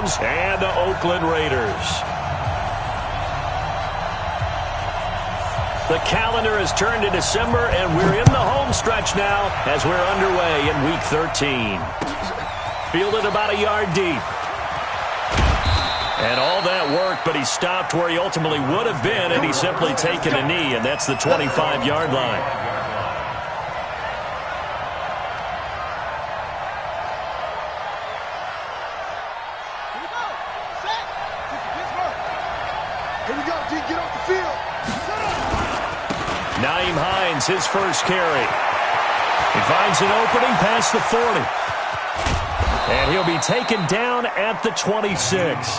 Rams and the Oakland Raiders. The calendar has turned to December, and we're in the home stretch now as we're underway in Week 13. Fielded about a yard deep. And all that work, but he stopped where he ultimately would have been, and he's simply taken a knee, and that's the 25-yard line. Nyheim Hines, his first carry. He finds an opening past the 40. And he'll be taken down at the 26.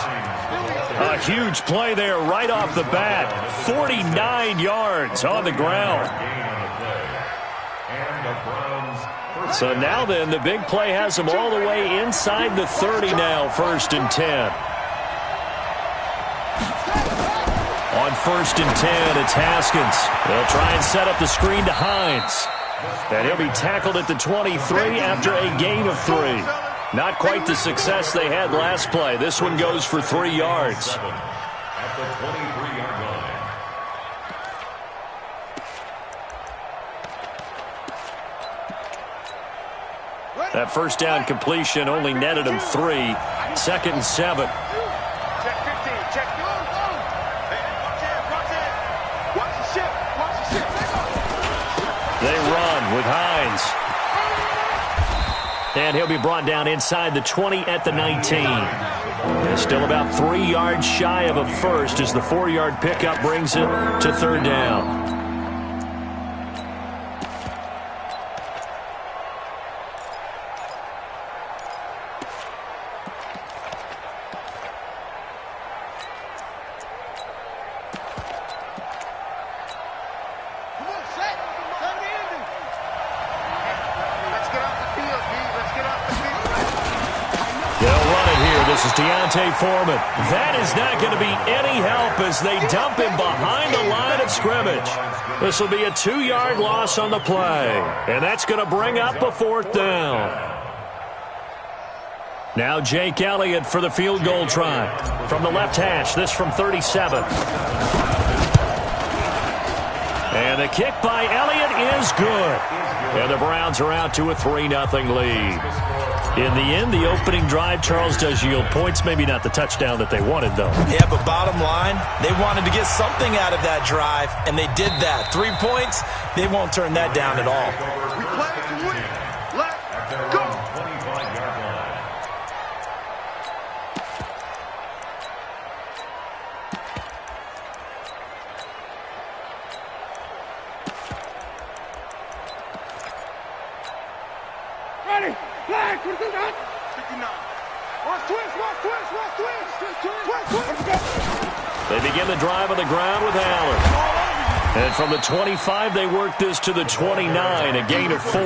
A huge play there right off the bat. 49 yards on the ground. So now then, the big play has him all the way inside the 30 now, 1st and 10. On 1st and 10, it's Haskins. They'll try and set up the screen to Hines. And he'll be tackled at the 23 after a gain of 3. Not quite the success they had last play. This one goes for 3 yards. At the 23-yard line. That first down completion only netted him 3. 2nd and 7. Check 15. Check. Watch the ship. Watch the ship. They run with Hines. And he'll be brought down inside the 20 at the 19. And still about 3 yards shy of a first as the 4-yard pickup brings it to 3rd down. Foreman. That is not going to be any help as they dump him behind the line of scrimmage. This will be a 2-yard loss on the play, and that's going to bring up a 4th down. Now Jake Elliott for the field goal try. From the left hash, this from 37. And the kick by Elliott is good. And the Browns are out to a 3-0 lead. In the end, the opening drive, Charles, does yield points. Maybe not the touchdown that they wanted, though. Yeah, but bottom line, they wanted to get something out of that drive, and they did that. 3 points, they won't turn that down at all. We play to win. Let's go. 25-yard line. Ready. Flag. 59. Watch twist. They begin the drive on the ground with Allen. And from the 25, they work this to the 29, a gain of 4.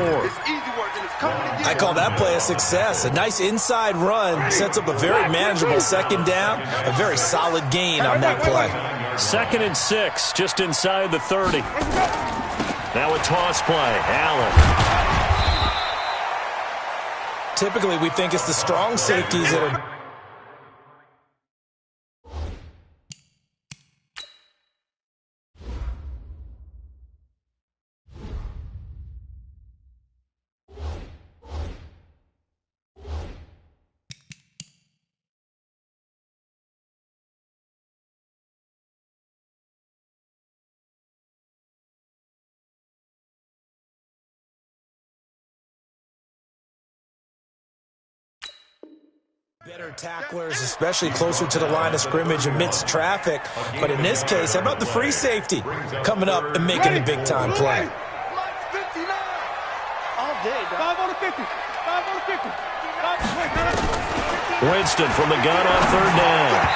I call that play a success. A nice inside run sets up a very manageable 2nd down, a very solid gain on that play. 2nd and 6, just inside the 30. Now a toss play, Allen. Typically, we think it's the strong safeties that are... better tacklers, especially closer to the line of scrimmage amidst traffic. But in this case, how about the free safety coming up and making the big-time play? All day, 5 on the 50. 5 on the 50. Winston from the gun on 3rd down.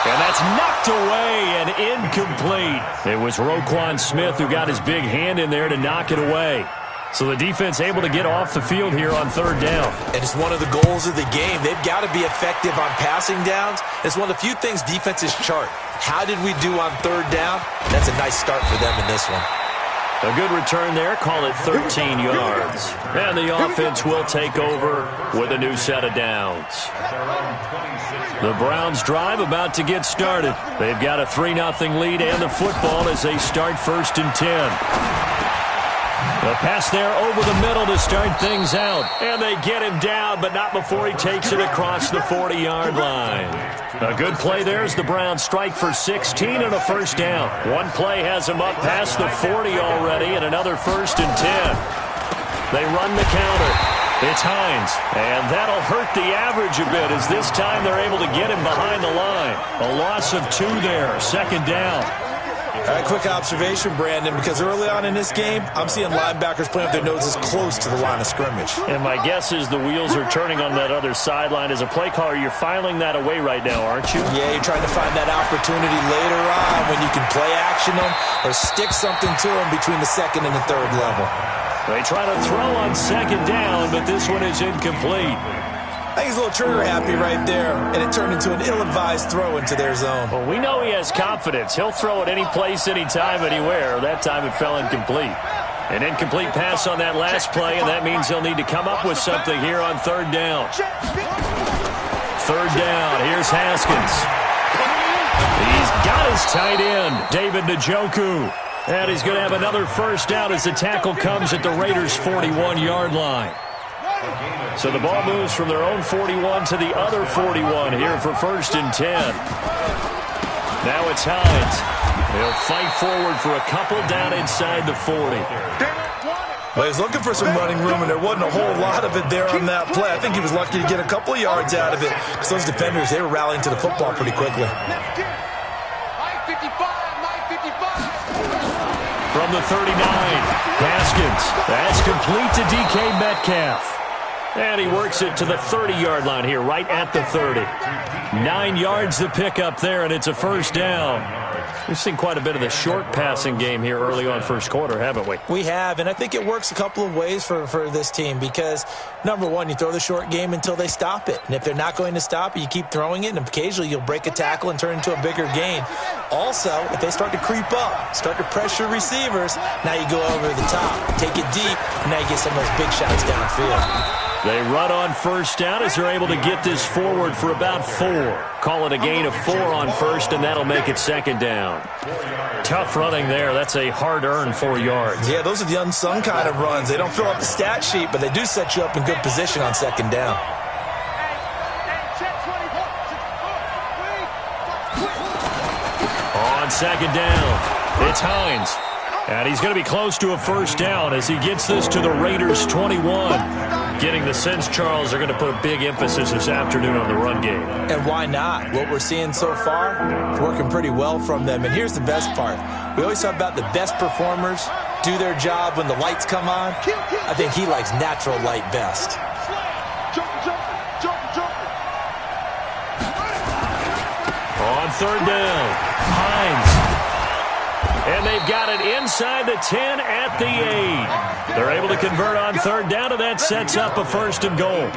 And that's knocked away and incomplete. It was Roquan Smith who got his big hand in there to knock it away. So the defense able to get off the field here on 3rd down. And it's one of the goals of the game. They've got to be effective on passing downs. It's one of the few things defenses chart. How did we do on 3rd down? That's a nice start for them in this one. A good return there. Call it 13 yards. And the offense will take over with a new set of downs. The Browns drive about to get started. They've got a 3-0 lead and the football as they start 1st and 10. The pass there over the middle to start things out. And they get him down, but not before he takes it across the 40-yard line. A good play there as the Browns strike for 16 and a first down. One play has him up past the 40 already and another 1st and 10. They run the counter. It's Hines, and that'll hurt the average a bit as this time they're able to get him behind the line. A loss of 2 there, 2nd down. All right, quick observation, Brandon, because early on in this game, I'm seeing linebackers playing with their noses close to the line of scrimmage. And my guess is the wheels are turning on that other sideline. As a play caller, you're filing that away right now, aren't you? Yeah, you're trying to find that opportunity later on when you can play action them or stick something to them between the 2nd and the 3rd level. They try to throw on 2nd down, but this one is incomplete. I think he's a little trigger happy right there, and it turned into an ill-advised throw into their zone. Well, we know he has confidence. He'll throw it any place, anytime, anywhere. That time it fell incomplete. An incomplete pass on that last play, and that means they'll need to come up with something here on 3rd down. 3rd down, here's Haskins. He's got his tight end, David Njoku. And he's going to have another first down as the tackle comes at the Raiders' 41-yard line. So the ball moves from their own 41 to the other 41 here for 1st and 10. Now it's Hines. He'll fight forward for a couple down inside the 40. Well, he's looking for some running room, and there wasn't a whole lot of it there on that play. I think he was lucky to get a couple of yards out of it because those defenders, they were rallying to the football pretty quickly. From the 39, Haskins. That's complete to DK Metcalf. And he works it to the 30-yard line here, right at the 30. 9 yards to pick up there, and it's a first down. We've seen quite a bit of the short passing game here early on 1st quarter, haven't we? We have, and I think it works a couple of ways for this team because, number one, you throw the short game until they stop it. And if they're not going to stop it, you keep throwing it, and occasionally you'll break a tackle and turn it into a bigger gain. Also, if they start to creep up, start to pressure receivers, now you go over the top, take it deep, and now you get some of those big shots downfield. They run on 1st down as they're able to get this forward for about 4. Call it a gain of 4 on 1st, and that'll make it 2nd down. Tough running there. That's a hard-earned 4 yards. Yeah, those are the unsung kind of runs. They don't fill up the stat sheet, but they do set you up in good position on 2nd down. On 2nd down, it's Hines. And he's going to be close to a first down as he gets this to the Raiders' 21. Getting the sense, Charles, they're going to put a big emphasis this afternoon on the run game. And why not? What we're seeing so far is working pretty well from them. And here's the best part. We always talk about the best performers do their job when the lights come on. I think he likes natural light best. On 3rd down, Hines. And they've got it inside the 10 at the 8. They're able to convert on 3rd down, and that sets up a 1st and goal.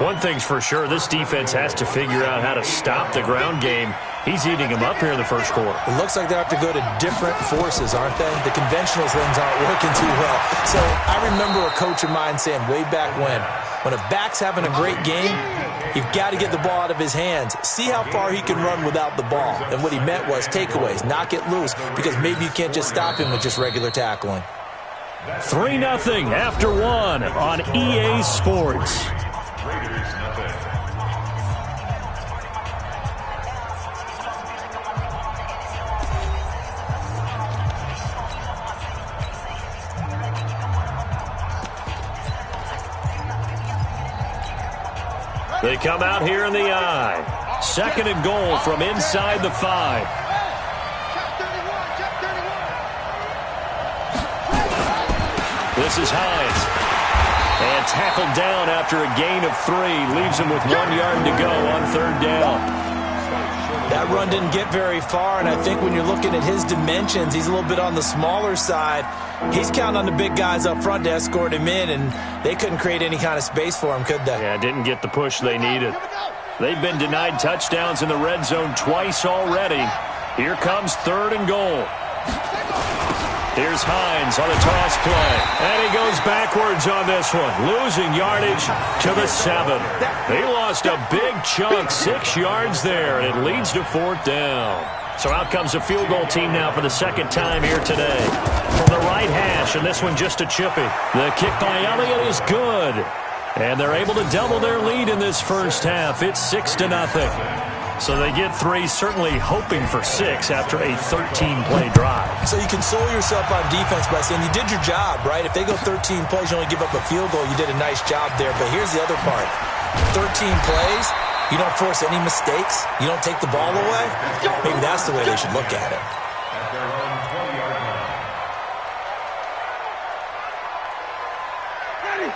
One thing's for sure, this defense has to figure out how to stop the ground game. He's eating them up here in the 1st quarter. It looks like they have to go to different forces, aren't they? The conventional things aren't working too well. So I remember a coach of mine saying way back when a back's having a great game, you've got to get the ball out of his hands. See how far he can run without the ball. And what he meant was takeaways, knock it loose, because maybe you can't just stop him with just regular tackling. 3-0 after 1 on EA Sports. They come out here in the I. 2nd and goal from inside the 5. This is Hines. And tackled down after a gain of 3. Leaves him with 1 yard to go on 3rd down. That run didn't get very far, and I think when you're looking at his dimensions, he's a little bit on the smaller side. He's counting on the big guys up front to escort him in, and they couldn't create any kind of space for him, could they? Yeah, didn't get the push they needed. They've been denied touchdowns in the red zone twice already. Here comes 3rd and goal. Here's Hines on a toss play. And he goes backwards on this one, losing yardage to the 7. He lost a big chunk, 6 yards there, and it leads to 4th down. So out comes a field goal team now for the second time here today. From the right hash, and this one just a chippy. The kick by Elliott is good. And they're able to double their lead in this first half. It's 6-0. So they get 3, certainly hoping for 6 after a 13-play drive. So you console yourself on defense by saying you did your job, right? If they go 13 plays, you only give up a field goal, you did a nice job there. But here's the other part. 13 plays, you don't force any mistakes, you don't take the ball away. Maybe that's the way they should look at it.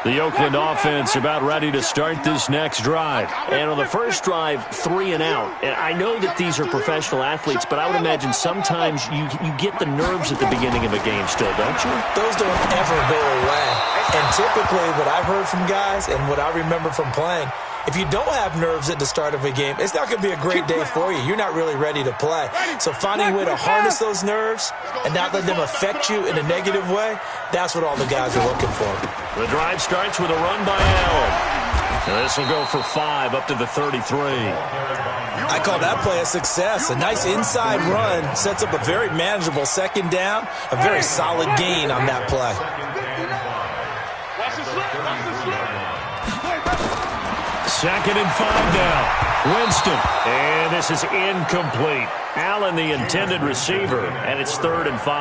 The Oakland offense about ready to start this next drive. And on the first drive, 3 and out. And I know that these are professional athletes, but I would imagine sometimes you get the nerves at the beginning of a game still, don't you? Those don't ever go away. And typically what I've heard from guys and what I remember from playing, if you don't have nerves at the start of a game, it's not going to be a great day for you. You're not really ready to play. So finding a way to harness those nerves and not let them affect you in a negative way, that's what all the guys are looking for. The drive starts with a run by Allen. And this will go for 5 up to the 33. I call that play a success. A nice inside run sets up a very manageable second down, a very solid gain on that play. Second and 5 now. Winston. And this is incomplete. Allen, the intended receiver, and it's 3rd and 5.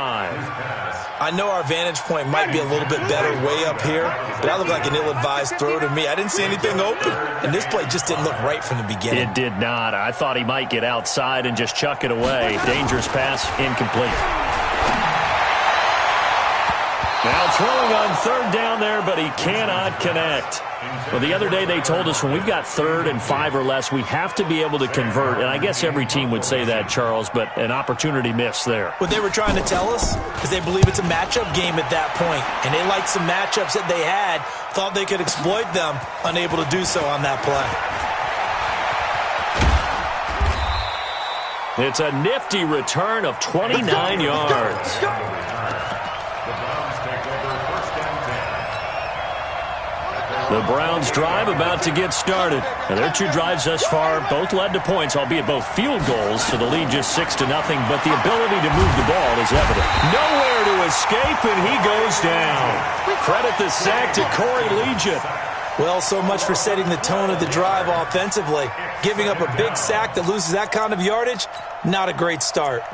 I know our vantage point might be a little bit better way up here, but that looked like an ill-advised throw to me. I didn't see anything open, and this play just didn't look right from the beginning. It did not. I thought he might get outside and just chuck it away. Dangerous pass, incomplete. Now throwing on 3rd down there, but he cannot connect. Well, the other day they told us when we've got 3rd and 5 or less, we have to be able to convert. And I guess every team would say that, Charles, but an opportunity missed there. What they were trying to tell us is they believe it's a matchup game at that point. And they liked some matchups that they had, thought they could exploit them, unable to do so on that play. It's a nifty return of 29 yards. The Browns drive about to get started. And their 2 drives thus far both led to points, albeit both field goals, so the lead just 6-0. But the ability to move the ball is evident. Nowhere to escape, and he goes down. Credit the sack to Corey Legion. Well, so much for setting the tone of the drive offensively. Giving up a big sack that loses that kind of yardage, not a great start.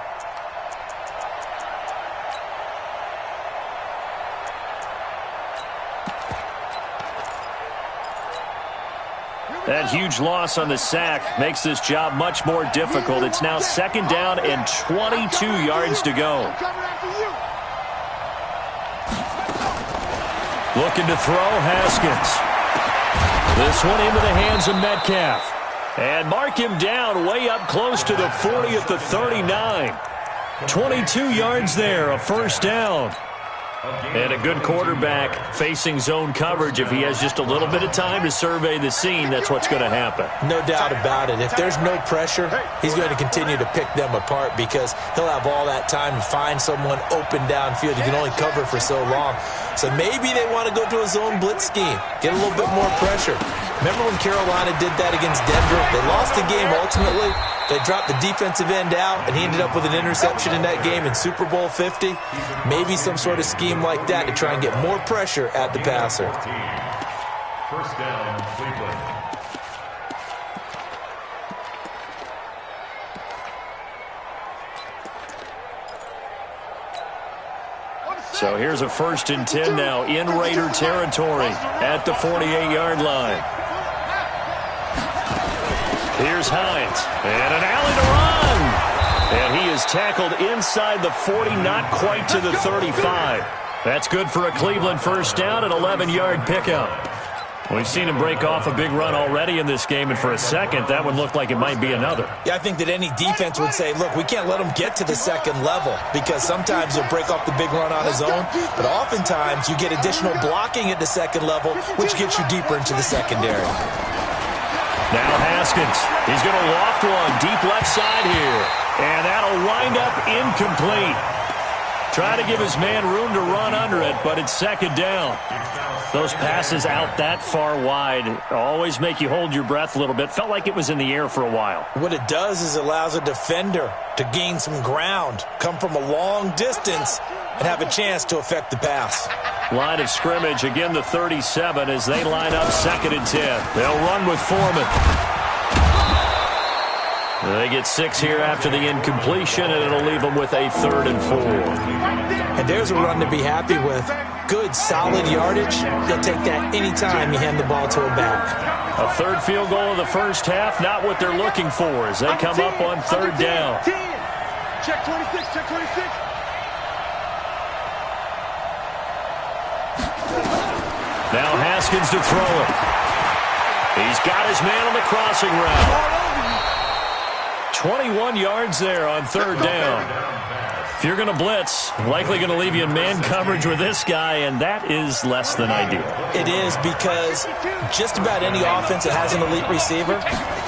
That huge loss on the sack makes this job much more difficult. It's now 2nd down and 22 yards to go. Looking to throw, Haskins. This one into the hands of Metcalf. And mark him down way up close to the 40 at the 39. 22 yards there, a 1st down. And a good quarterback facing zone coverage. If he has just a little bit of time to survey the scene, that's what's going to happen. No doubt about it. If there's no pressure, he's going to continue to pick them apart because he'll have all that time to find someone open downfield. He can only cover for so long. So maybe they want to go to a zone blitz scheme, get a little bit more pressure. Remember when Carolina did that against Denver? They lost the game ultimately. They dropped the defensive end out, and he ended up with an interception in that game in Super Bowl 50. Maybe some sort of scheme like that to try and get more pressure at the passer. 1st down, Cleveland. So here's a 1st and 10 now in Raider territory at the 48-yard line. Here's Hines, and an alley to run. And he is tackled inside the 40, not quite to the 35. That's good for a Cleveland 1st down, an 11-yard pickup. We've seen him break off a big run already in this game, and for a second, that one looked like it might be another. Yeah, I think that any defense would say, look, we can't let him get to the 2nd level because sometimes he'll break off the big run on his own, but oftentimes you get additional blocking at the 2nd level, which gets you deeper into the secondary. Now Haskins, he's going to loft one deep left side here, and that'll wind up incomplete. Try to give his man room to run under it, but it's second down. Those passes out that far wide always make you hold your breath a little bit. Felt like it was in the air for a while. What it does is it allows a defender to gain some ground, come from a long distance, and have a chance to affect the pass. Line of scrimmage, again the 37 as they line up 2nd and 10. They'll run with Foreman. They get 6 here after the incompletion, and it'll leave them with a 3rd and 4. And there's a run to be happy with. Good, solid yardage. He'll take that anytime you hand the ball to a back. A 3rd field goal of the first half, not what they're looking for as they come up on 3rd down. 10. Check 26, check 26. Now Haskins to throw it. He's got his man on the crossing route. 21 yards there on 3rd down. If you're going to blitz, likely going to leave you in man coverage with this guy, and that is less than ideal. It is, because just about any offense that has an elite receiver,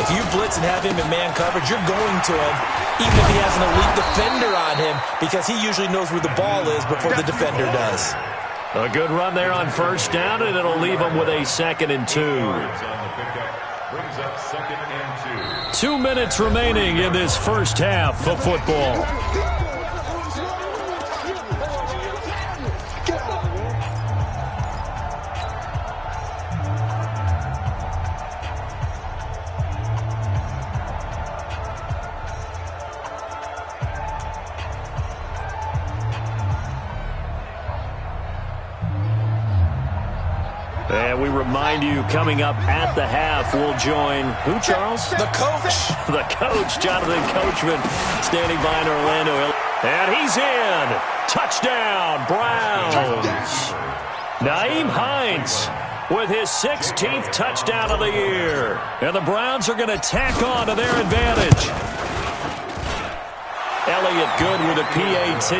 if you blitz and have him in man coverage, you're going to him, even if he has an elite defender on him, because he usually knows where the ball is before the defender does. A good run there on 1st down, and it'll leave them with a 2nd and 2. 2 minutes remaining in this first half of football. And we remind you, coming up at the half, we'll join who, Charles? The coach. The coach, Jonathan Coachman, standing by in Orlando. And he's in. Touchdown, Browns. Naeem Hines with his 16th touchdown of the year. And the Browns are going to tack on to their advantage. Elliott good with a PAT.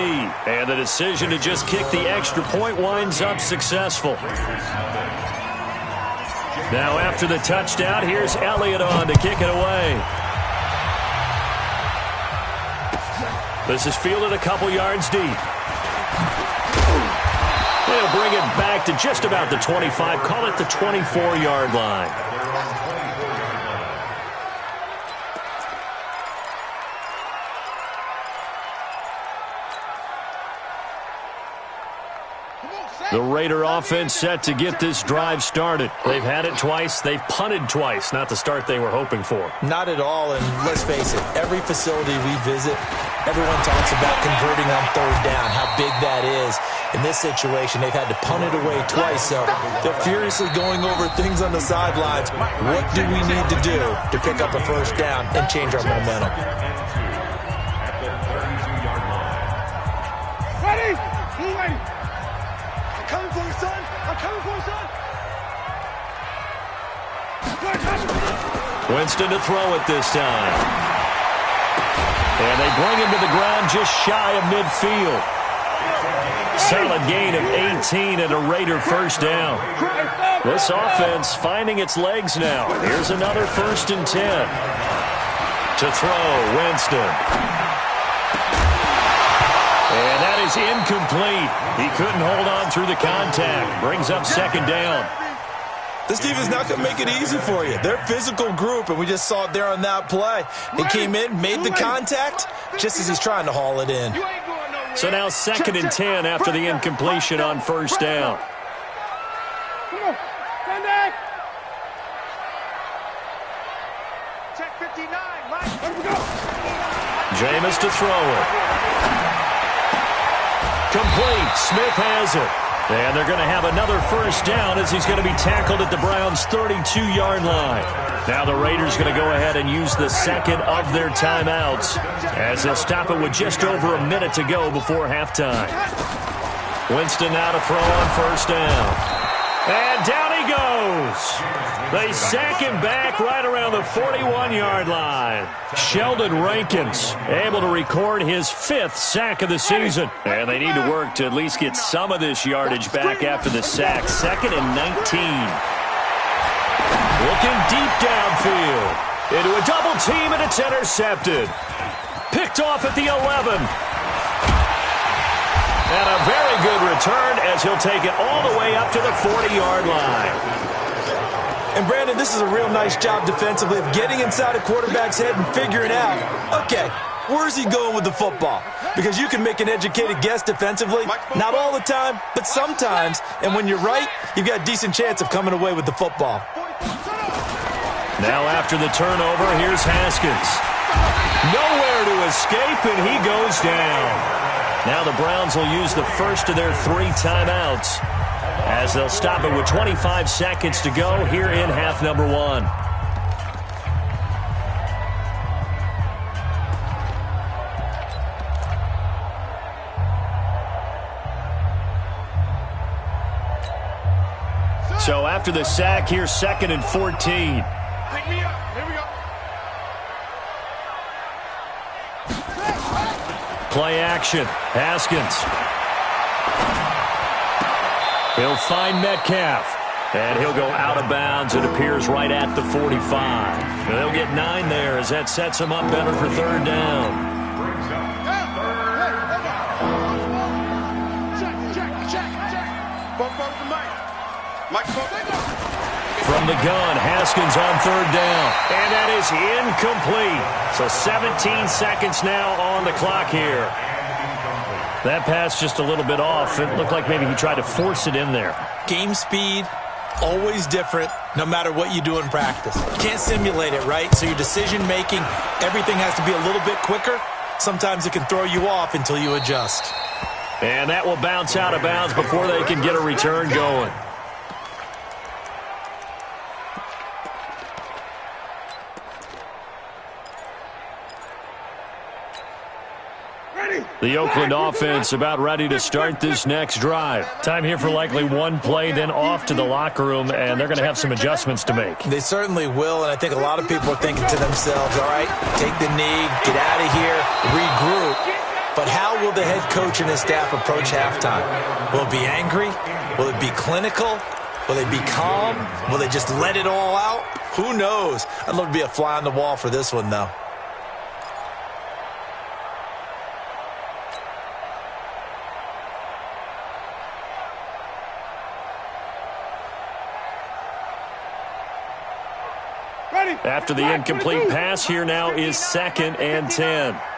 And the decision to just kick the extra point winds up successful. Now after the touchdown, here's Elliott on to kick it away. This is fielded a couple yards deep. They'll bring it back to just about the 25. Call it the 24-yard line. The Raider offense set to get this drive started. They've had it twice. They've punted twice. Not the start they were hoping for. Not at all, and let's face it, every facility we visit, everyone talks about converting on 3rd down, how big that is. In this situation, they've had to punt it away twice, so they're furiously going over things on the sidelines. What do we need to do to pick up a 1st down and change our momentum? Ready? Be ready. I'm coming for you, son. I'm coming for you, son. Winston to throw it this time. And they bring him to the ground just shy of midfield. Solid gain of 18 and a Raider 1st down. This offense finding its legs now. Here's another 1st and 10. To throw, Winston. And that is incomplete. He couldn't hold on through the contact. Brings up 2nd down. This team is not going to make it easy for you. They're a physical group, and we just saw it there on that play. He came in, made the contact, just as he's trying to haul it in. So now 2nd and 10 after the incompletion on 1st down. Come on. Stand back. Check 59, Mike. Let me go. Jameis to throw it. Complete. Smith has it. And they're going to have another 1st down as he's going to be tackled at the Browns' 32-yard line. Now the Raiders going to go ahead and use the 2nd of their timeouts as they'll stop it with just over a minute to go before halftime. Winston now to throw on 1st down. And down he goes. They sack him back right around the 41-yard line. Sheldon Rankins able to record his 5th sack of the season. And they need to work to at least get some of this yardage back after the sack. 2nd and 19. Looking deep downfield. Into a double team, and it's intercepted. Picked off at the 11. And a very good return as he'll take it all the way up to the 40-yard line. And, Brandon, this is a real nice job defensively of getting inside a quarterback's head and figuring out, okay, where's he going with the football? Because you can make an educated guess defensively. Not all the time, but sometimes. And when you're right, you've got a decent chance of coming away with the football. Now after the turnover, here's Haskins. Nowhere to escape, and he goes down. Now the Browns will use the first of their 3 timeouts as they'll stop it with 25 seconds to go here in half number 1. So after the sack, here's 2nd and 14. Pick me up. Here we go. Play action. Haskins. He'll find Metcalf. And he'll go out of bounds. It appears right at the 45. And they'll get 9 there as that sets him up better for 3rd down. Brings up Check. Both the mic. From the gun, Haskins on 3rd down. And that is incomplete. So 17 seconds now on the clock here. That pass just a little bit off. It looked like maybe he tried to force it in there. Game speed, always different, no matter what you do in practice. You can't simulate it, right? So your decision-making, everything has to be a little bit quicker. Sometimes it can throw you off until you adjust. And that will bounce out of bounds before they can get a return going. The Oakland offense about ready to start this next drive. Time here for likely one play, then off to the locker room, and they're going to have some adjustments to make. They certainly will, and I think a lot of people are thinking to themselves, all right, take the knee, get out of here, regroup. But how will the head coach and his staff approach halftime? Will it be angry? Will it be clinical? Will they be calm? Will they just let it all out? Who knows? I'd love to be a fly on the wall for this one, though. After the incomplete pass, here now is 2nd and 10. Now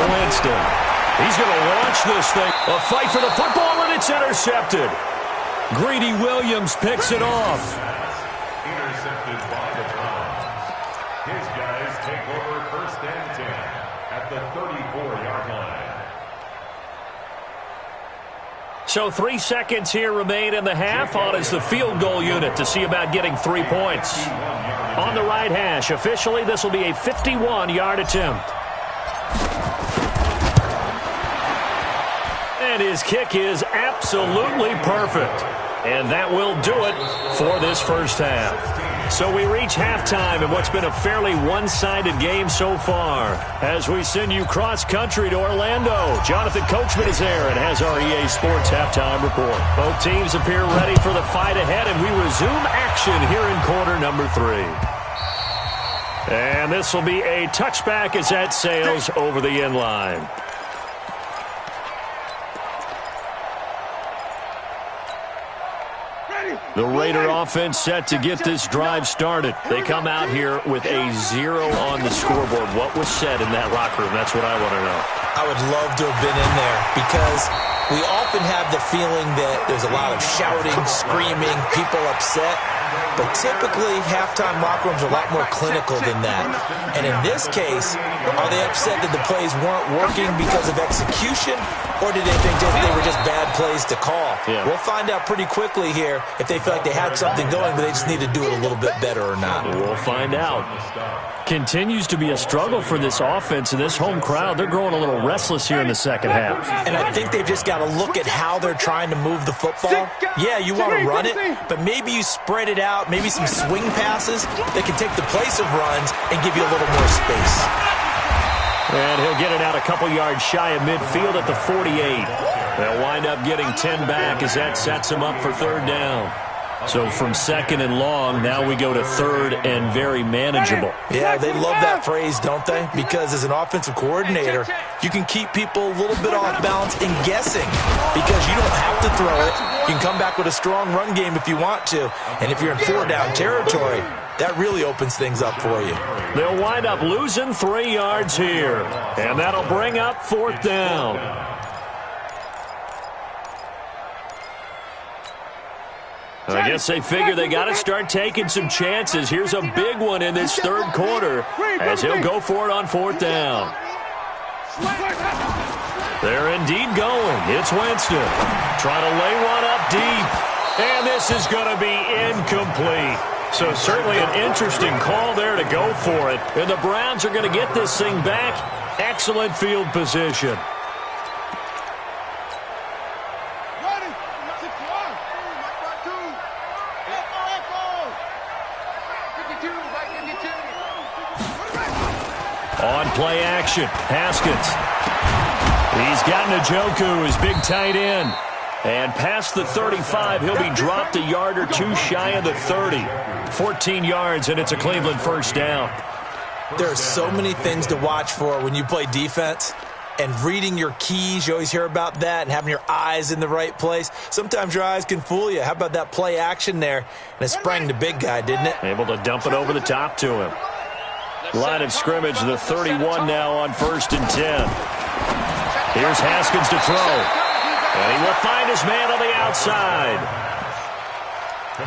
Winston. He's going to launch this thing. A fight for the football, and it's intercepted. Greedy Williams picks it off. intercepted by the Browns. His guys take over 1st and 10 at the 34-yard line. So 3 seconds here remain in the half. On is the field goal unit to see about getting 3 points. On the right hash, officially this will be a 51-yard attempt. And his kick is absolutely perfect. And that will do it for this first half. So we reach halftime in what's been a fairly one-sided game so far. As we send you cross-country to Orlando, Jonathan Coachman is there and has our EA Sports halftime report. Both teams appear ready for the fight ahead, and we resume action here in quarter number 3. And this will be a touchback as that sails over the end line. The Raider offense set to get this drive started. They come out here with a 0 on the scoreboard. What was said in that locker room? That's what I want to know. I would love to have been in there because we often have the feeling that there's a lot of shouting, screaming, people upset. But typically, halftime locker rooms are a lot more clinical than that. And in this case, are they upset that the plays weren't working because of execution, or did they think they were just bad plays to call? Yeah. We'll find out pretty quickly here if they feel like they had something going, but they just need to do it a little bit better or not. We'll find out. Continues to be a struggle for this offense and this home crowd. They're growing a little restless here in the second half. And I think they've just got to look at how they're trying to move the football. Yeah, you want to run it, but maybe you spread it out, maybe some swing passes that can take the place of runs and give you a little more space. And he'll get it out a couple yards shy of midfield at the 48. They'll wind up getting 10 back as that sets him up for 3rd down. So from second and long, now we go to third and very manageable. Yeah, they love that phrase, don't they? Because as an offensive coordinator, you can keep people a little bit off balance and guessing because you don't have to throw it. You can come back with a strong run game if you want to. And if you're in 4-down territory, that really opens things up for you. They'll wind up losing 3 yards here. And that'll bring up 4th down. I guess they figure they got to start taking some chances. Here's a big one in this third quarter as he'll go for it on 4th down. They're indeed going. It's Winston trying to lay one up deep. And this is going to be incomplete. So certainly an interesting call there to go for it. And the Browns are going to get this thing back. Excellent field position. On play action, Haskins. He's got Njoku, his big tight end. And past the 35, he'll be dropped a yard or two shy of the 30. 14 yards, and it's a Cleveland first down. There are so many things to watch for when you play defense. And reading your keys, you always hear about that, and having your eyes in the right place. Sometimes your eyes can fool you. How about that play action there? And it sprang the big guy, didn't it? Able to dump it over the top to him. Line of scrimmage, the 31 now on 1st and 10. Here's Haskins to throw. And he will find his man on the outside.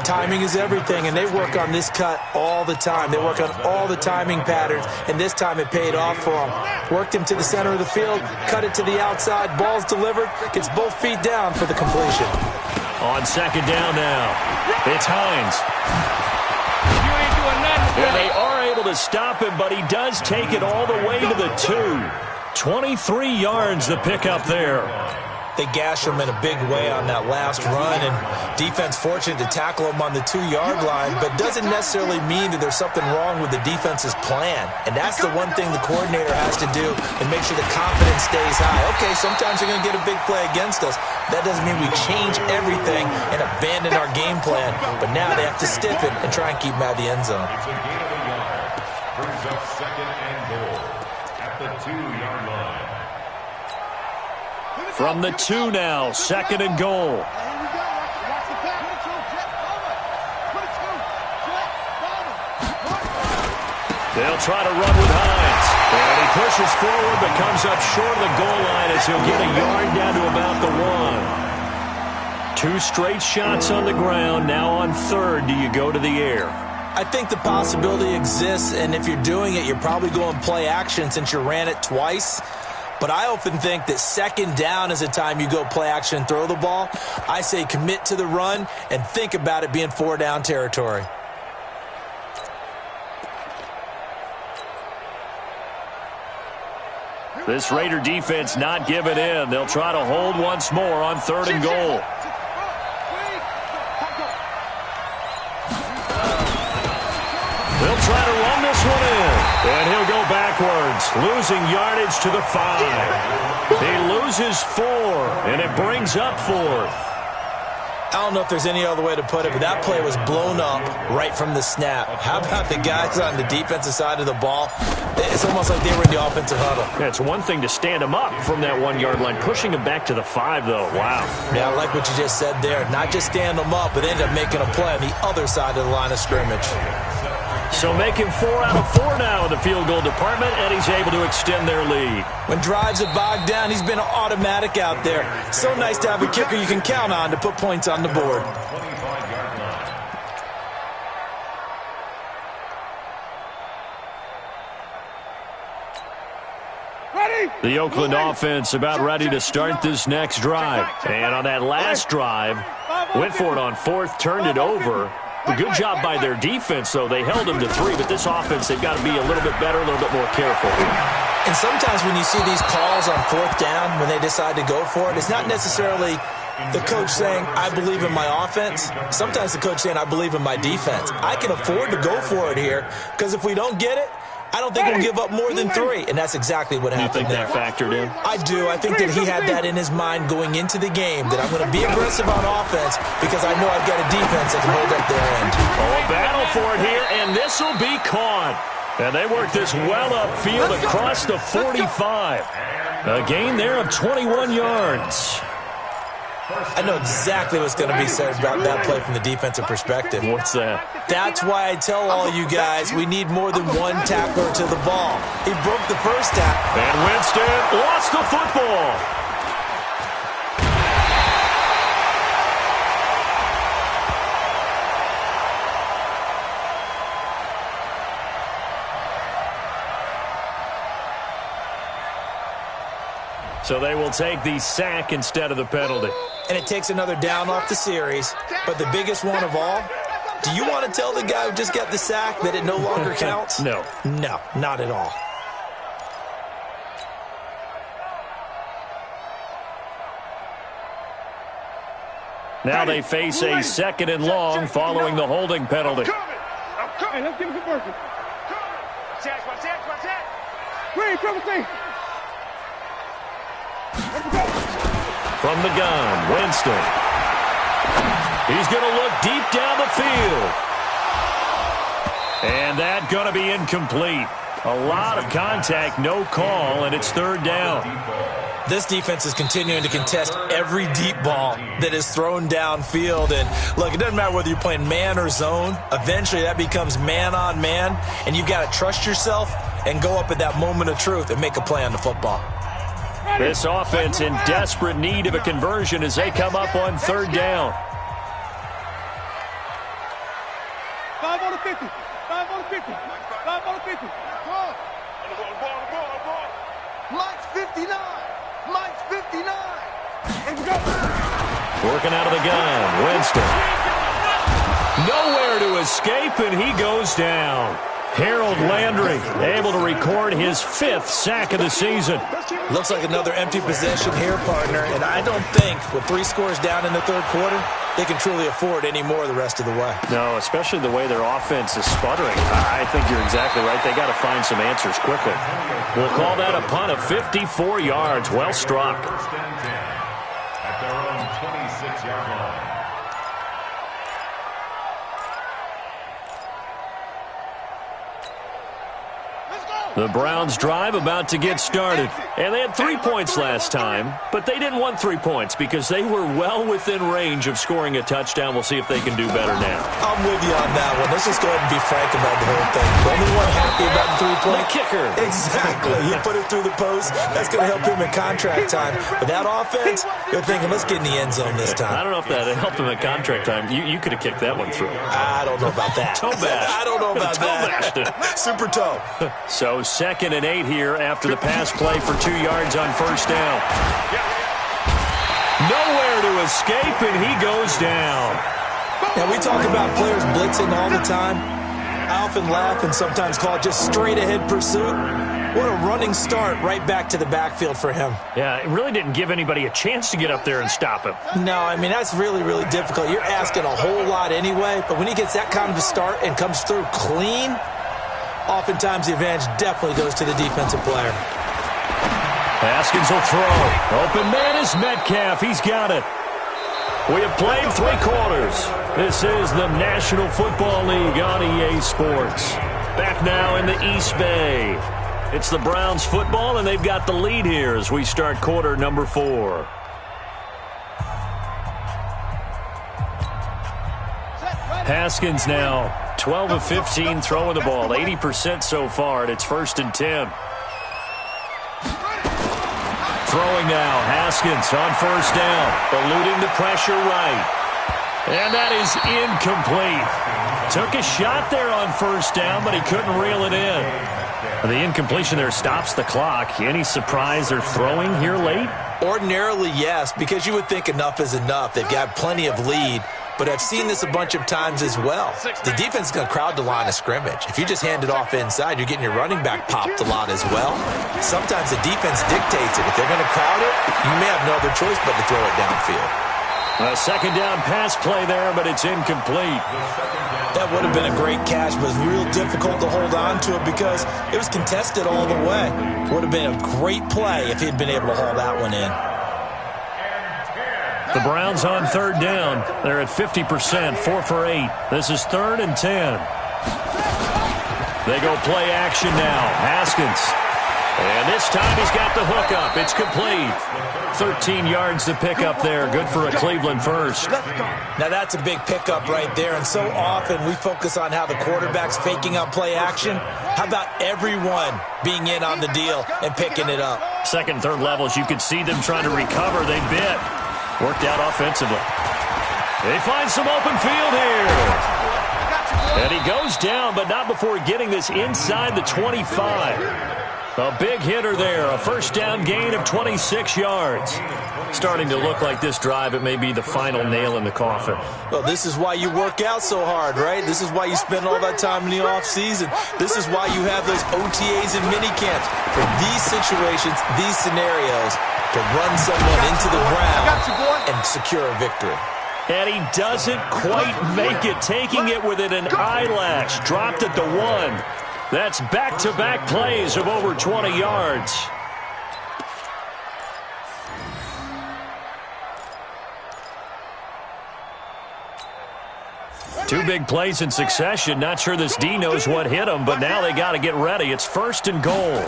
Timing is everything, and they work on this cut all the time. They work on all the timing patterns, and this time it paid off for him. Worked him to the center of the field, cut it to the outside, ball's delivered, gets both feet down for the completion. On 2nd down now, it's Hines. And they are able to stop him, but he does take it all the way to the 2. 23 yards the pickup there. They gash him in a big way on that last run, and defense fortunate to tackle him on the 2-yard line, but doesn't necessarily mean that there's something wrong with the defense's plan. And that's the one thing the coordinator has to do and make sure the confidence stays high. Okay, sometimes they're going to get a big play against us. That doesn't mean we change everything and abandon our game plan, but now they have to stiffen and try and keep him out of the end zone. It's a gain of a yard. Brings up 2nd and goal at the 2-yard line. From the 2 now, 2nd and goal. They'll try to run with Hines. And he pushes forward but comes up short of the goal line as he'll get a yard down to about the 1. 2 straight shots on the ground. Now on 3rd, do you go to the air? I think the possibility exists, and if you're doing it, you're probably going play action since you ran it twice. But I often think that 2nd down is a time you go play action and throw the ball. I say commit to the run and think about it being 4-down territory. This Raider defense not giving in. They'll try to hold once more on 3rd and goal. They'll try to run this one in. And he'll go backwards, losing yardage to the 5. He loses 4, and it brings up 4th. I don't know if there's any other way to put it, but that play was blown up right from the snap. How about the guys on the defensive side of the ball? It's almost like they were in the offensive huddle. Yeah, it's one thing to stand him up from that 1-yard line. Pushing him back to the 5, though. Wow. Yeah, I like what you just said there. Not just stand them up, but end up making a play on the other side of the line of scrimmage. So making 4 out of 4 now in the field goal department, and he's able to extend their lead. When drives are bogged down, he's been automatic out there. So nice to have a kicker you can count on to put points on the board. 25-yard line. The Oakland offense about ready to start this next drive. And on that last drive, went for it on 4th, turned it over. A good job by their defense, though. They held them to 3, but this offense, they've got to be a little bit better, a little bit more careful. And sometimes when you see these calls on 4th down, when they decide to go for it, it's not necessarily the coach saying, I believe in my offense. Sometimes the coach saying, I believe in my defense. I can afford to go for it here because if we don't get it, I don't think we'll give up more than 3, and that's exactly what happened there. You think that factored in? I do. I think that he had that in his mind going into the game, that I'm going to be aggressive on offense because I know I've got a defense that can hold up their end. Oh, a battle for it here, and this will be caught. And they work this well upfield across the 45. A gain there of 21 yards. I know exactly what's going to be said about that play from the defensive perspective. What's that? That's why I tell all you guys we need more than one tackler to the ball. He broke the first tackle. And Winston lost the football. So they will take the sack instead of the penalty. And it takes another down off the series. But the biggest one of all, do you want to tell the guy who just got the sack that it no longer counts? No. No, not at all. Now they face a 2nd and long following the holding penalty. Hey, let's give it to Burton. Wait, come on, From the gun, Winston. He's going to look deep down the field. And that going to be incomplete. A lot of contact, no call, and it's 3rd down. This defense is continuing to contest every deep ball that is thrown downfield. And, look, it doesn't matter whether you're playing man or zone. Eventually, that becomes man-on-man, and you've got to trust yourself and go up at that moment of truth and make a play on the football. This offense in desperate need of a conversion as they come up on 3rd down. 5 on the 50. 5 on the 50. 5 on the 50. Mike's 59. Mike's 59. Let's go. Working out of the gun, Winston. Nowhere to escape, and he goes down. Harold Landry able to record his 5th sack of the season. Looks like another empty possession here, partner. And I don't think with 3 scores down in the 3rd quarter, they can truly afford any more the rest of the way. No, especially the way their offense is sputtering. I think you're exactly right. They got to find some answers quickly. We'll call that a punt of 54 yards. Well struck. 1st and 10 at their own 26-yard line. The Browns drive about to get started. And they had 3 points last time, but they didn't want 3 points because they were well within range of scoring a touchdown. We'll see if they can do better now. I'm with you on that one. Let's just go ahead and be frank about the whole thing. The only one happy about the 3-point kicker. Exactly. He put it through the post. That's going to help him in contract time. But that offense, you're thinking, let's get in the end zone this time. I don't know if that helped him at contract time. You could have kicked that one through. I don't know about that. Toe bash. I don't know about bashed it. that. Super toe. So 2nd and 8 here after the pass play for 2 yards on 1st down. Nowhere to escape, and he goes down. Now, we talk about players blitzing all the time. I often laugh and sometimes call it just straight-ahead pursuit. What a running start right back to the backfield for him. Yeah, it really didn't give anybody a chance to get up there and stop him. No, I mean, that's really, really difficult. You're asking a whole lot anyway, but when he gets that kind of a start and comes through clean, oftentimes the advantage definitely goes to the defensive player. Haskins will throw. Open man is Metcalf. He's got it. We have played 3 quarters. This is the National Football League on EA Sports. Back now in the East Bay. It's the Browns football, and they've got the lead here as we start quarter number 4. Haskins now 12 of 15 throwing the ball, 80% so far, and it's 1st and 10. Throwing now, Haskins on 1st down, eluding the pressure right. And that is incomplete. Took a shot there on 1st down, but he couldn't reel it in. The incompletion there stops the clock. Any surprise they're throwing here late? Ordinarily, yes, because you would think enough is enough. They've got plenty of lead. But I've seen this a bunch of times as well. The defense is going to crowd the line of scrimmage. If you just hand it off inside, you're getting your running back popped a lot as well. Sometimes the defense dictates it. If they're going to crowd it, you may have no other choice but to throw it downfield. A second down pass play there, but it's incomplete. That would have been a great catch, but it's real difficult to hold on to it because it was contested all the way. Would have been a great play if he'd been able to haul that one in. The Browns on third down. They're at 50%, 4 for 8. This is 3rd and 10. They go play action now. Haskins. And this time he's got the hook up. It's complete. 13 yards to pick up there. Good for a Cleveland first. Now that's a big pickup right there. And so often we focus on how the quarterback's faking out play action. How about everyone being in on the deal and picking it up? Second, third levels, you could see them trying to recover. They bit. Worked out offensively. They find some open field here. And he goes down, but not before getting this inside the 25. A big hitter there, a first down gain of 26 yards. Starting to look like this drive, it may be the final nail in the coffin. Well, this is why you work out so hard, right? This is why you spend all that time in the offseason. This is why you have those OTAs and minicamps. For these situations, these scenarios, to run someone into the ground and secure a victory. And he doesn't quite make it, taking it within an eyelash. Dropped at the 1. That's back-to-back plays of over 20 yards. Two big plays in succession. Not sure this D knows what hit him, but now they got to get ready. It's 1st and goal.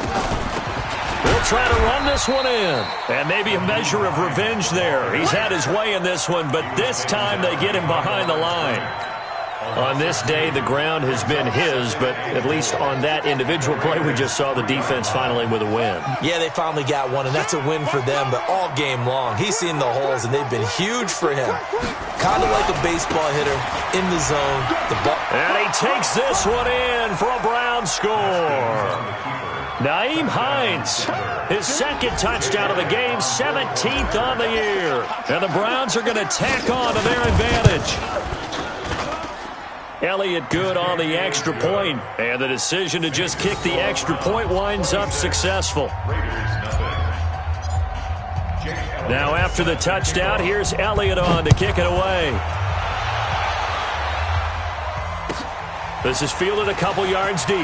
They'll try to run this one in. And maybe a measure of revenge there. He's had his way in this one, but this time they get him behind the line. On this day, the ground has been his, but at least on that individual play, we just saw the defense finally with a win. Yeah, they finally got one, and that's a win for them, but all game long, he's seen the holes, and they've been huge for him. Kind of like a baseball hitter in the zone. The ball. And he takes this one in for a Brown score. Nyheim Hines, his second touchdown of the game, 17th on the year. And the Browns are going to tack on to their advantage. Elliott good on the extra point, and the decision to just kick the extra point winds up successful. Now after the touchdown, here's Elliott on to kick it away. This is fielded a couple yards deep.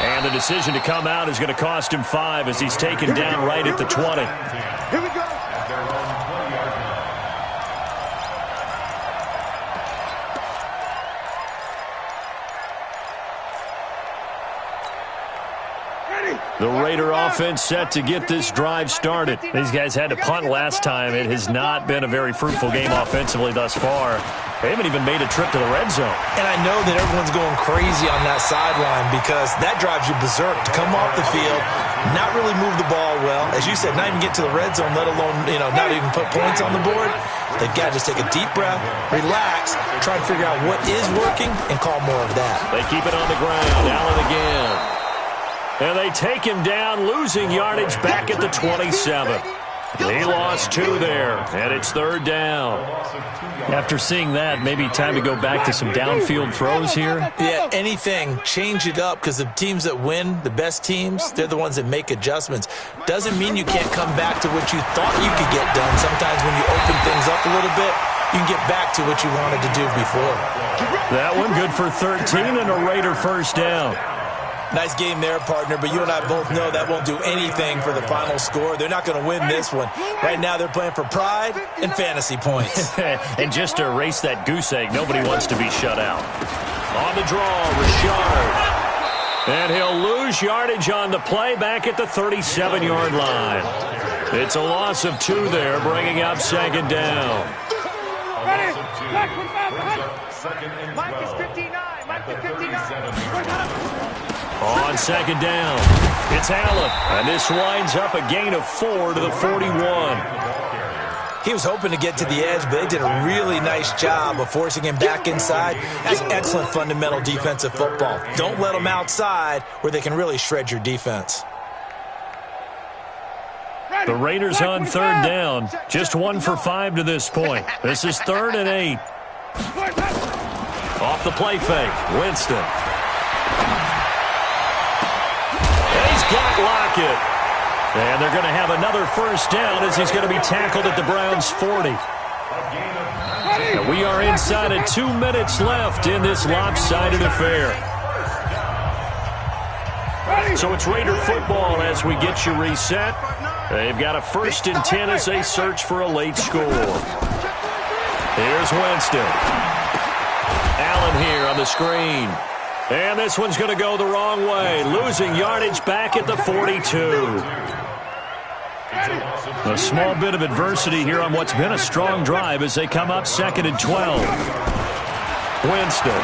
And the decision to come out is going to cost him 5 as he's taken down right at the 20. Here we go. The Raider offense set to get this drive started. These guys had to punt last time. It has not been a very fruitful game offensively thus far. They haven't even made a trip to the red zone. And I know that everyone's going crazy on that sideline because that drives you berserk to come off the field, not really move the ball well. As you said, not even get to the red zone, let alone, not even put points on the board. They've got to just take a deep breath, relax, try and figure out what is working, and call more of that. They keep it on the ground. Allen again. And they take him down, losing yardage back at the 27. He lost 2 there, and it's 3rd down. After seeing that, maybe time to go back to some downfield throws here. Yeah, anything. Change it up because the teams that win, the best teams, they're the ones that make adjustments. Doesn't mean you can't come back to what you thought you could get done. Sometimes when you open things up a little bit, you can get back to what you wanted to do before. That one good for 13 and a Raider first down. Nice game there, partner, but you and I both know that won't do anything for the final score. They're not going to win this one. Right now, they're playing for pride and fantasy points. And just to erase that goose egg, nobody wants to be shut out. On the draw, Richard. And he'll lose yardage on the play back at the 37-yard line. It's a loss of 2 there, bringing up 2nd down. Ready? Mike is 59. Mike is 59. On 2nd down, it's Allen. And this winds up a gain of 4 to the 41. He was hoping to get to the edge, but they did a really nice job of forcing him back inside. That's excellent fundamental defensive football. Don't let them outside where they can really shred your defense. The Raiders on 3rd down. Just 1 for 5 to this point. This is 3rd and 8. Off the play fake, Winston. And he's got Lockett. And they're going to have another first down as he's going to be tackled at the Browns' 40. And we are inside of 2 minutes left in this lopsided affair. So it's Raider football as we get you reset. They've got a 1st and 10 as they search for a late score. Here's Winston. Allen here on the screen. And this one's going to go the wrong way. Losing yardage back at the 42. A small bit of adversity here on what's been a strong drive as they come up 2nd and 12. Winston.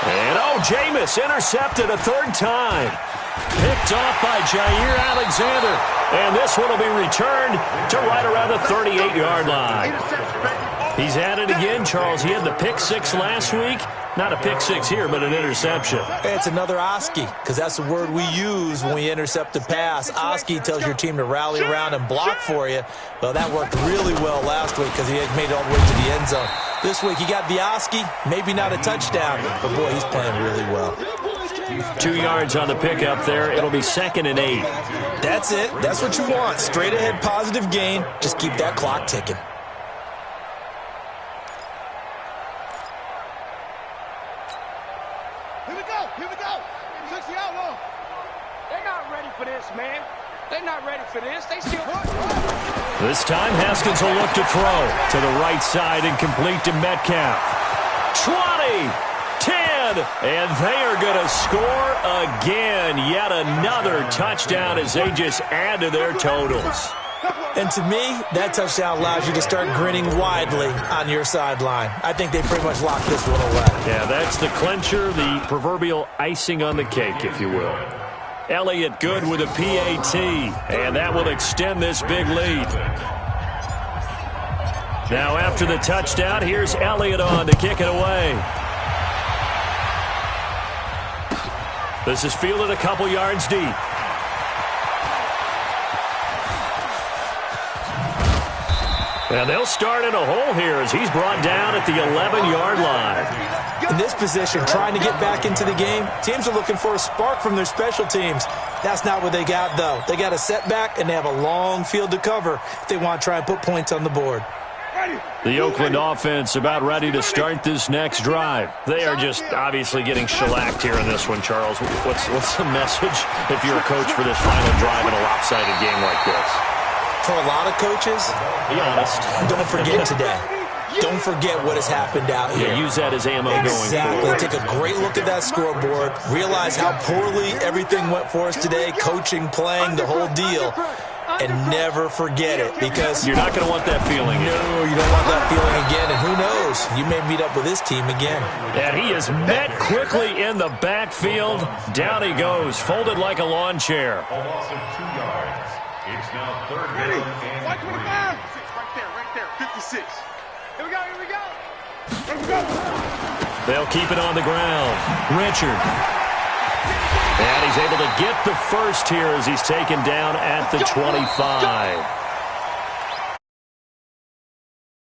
And, Jameis intercepted a 3rd time. Picked off by Jair Alexander. And this one will be returned to right around the 38-yard line. He's at it again, Charles. He had the pick 6 last week. Not a pick 6 here, but an interception. It's another Oski, because that's the word we use when we intercept a pass. Oski tells your team to rally around and block for you. Well, that worked really well last week because he had made it all the way to the end zone. This week he got the Oski, maybe not a touchdown, but boy, he's playing really well. 2 yards on the pickup there. It'll be 2nd and 8. That's it. That's what you want. Straight ahead positive gain. Just keep that clock ticking. Here we go. Touch the outlaw. They're not ready for this, man. They're not ready for this. They still... This time, Haskins will look to throw to the right side and complete to Metcalf. 20, 10, and they are going to score again. Yet another touchdown as they just add to their totals. And to me, that touchdown allows you to start grinning widely on your sideline. I think they pretty much locked this one away. Yeah, that's the clincher, the proverbial icing on the cake, if you will. Elliott good with a PAT, and that will extend this big lead. Now after the touchdown, here's Elliott on to kick it away. This is fielded a couple yards deep. And they'll start in a hole here as he's brought down at the 11-yard line. In this position, trying to get back into the game, teams are looking for a spark from their special teams. That's not what they got, though. They got a setback, and they have a long field to cover if they want to try and put points on the board. The Oakland offense about ready to start this next drive. They are just obviously getting shellacked here in this one, Charles. What's the message if you're a coach for this final drive in a lopsided game like this? For a lot of coaches, be honest, don't forget today. Don't forget what has happened out here. Yeah, use that as ammo going forward. Take a great look at that scoreboard. Realize how poorly everything went for us today, coaching, playing, the whole deal. And never forget it, because you're not going to want that feeling again. No, you don't want that feeling again. And who knows? You may meet up with this team again. And he is met quickly in the backfield. Down he goes, folded like a lawn chair. A loss of 2 yards. It's now 3rd down and 3. Right there. 56. Here we go. They'll keep it on the ground. Richard. And he's able to get the first here as he's taken down at the 25.